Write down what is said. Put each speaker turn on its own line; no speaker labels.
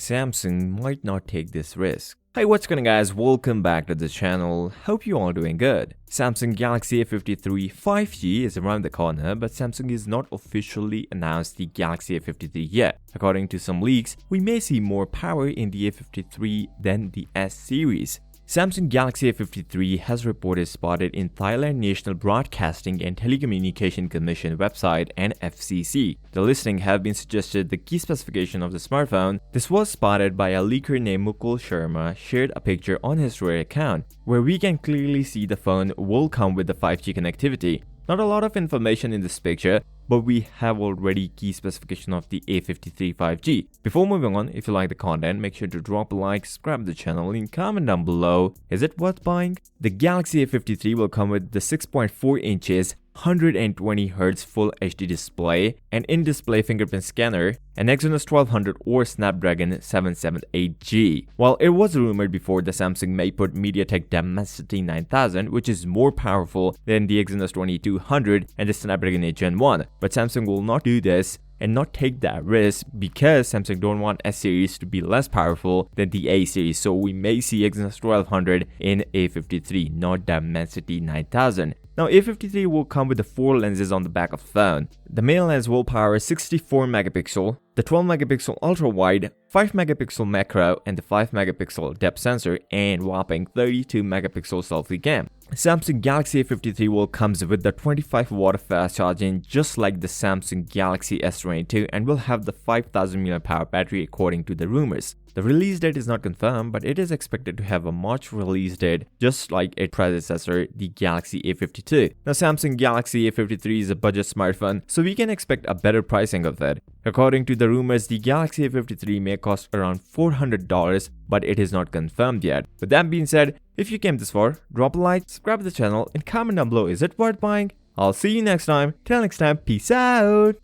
Samsung might not take this risk. Hey, what's going on guys, welcome back to the channel. Hope you all doing good. Samsung Galaxy A53 5G is around the corner, but Samsung is not officially announced the Galaxy A53 yet. According to some leaks, we may see more power in the A53 than the S series. Samsung Galaxy A53 has reported spotted in Thailand National Broadcasting and Telecommunication Commission website and FCC. The listing have been suggested the key specification of the smartphone. This was spotted by a leaker named Mukul Sharma shared a picture on his Twitter account, where we can clearly see the phone will come with the 5G connectivity. Not a lot of information in this picture, but we have already key specification of the A53 5G. Before moving on, if you like the content, make sure to drop a like, subscribe to the channel, and comment down below. Is it worth buying? The Galaxy A53 will come with the 6.4 inches 120Hz Full HD display, an in-display fingerprint scanner, an Exynos 1200 or Snapdragon 778G. While it was rumored before the Samsung may put MediaTek Dimensity 9000, which is more powerful than the Exynos 2200 and the Snapdragon 8 Gen 1, but Samsung will not do this and not take that risk because Samsung don't want S series to be less powerful than the A series, so we may see Exynos 1200 in A53, not Dimensity 9000. Now A53 will come with the 4 lenses on the back of the phone. The main lens will power 64 megapixel, the 12 megapixel ultra wide, 5 megapixel macro, and the 5 megapixel depth sensor, and whopping 32 megapixel selfie cam. Samsung Galaxy A53 will comes with the 25W fast charging just like the Samsung Galaxy S22 and will have the 5000 mAh battery according to the rumors. The release date is not confirmed, but it is expected to have a March release date just like its predecessor, the Galaxy A52. Now Samsung Galaxy A53 is a budget smartphone, so we can expect a better pricing of it. According to the rumors, the Galaxy A53 may cost around $400, but it is not confirmed yet. With that being said, if you came this far, drop a like, subscribe to the channel, and comment down below, is it worth buying? I'll see you next time. Till next time, peace out!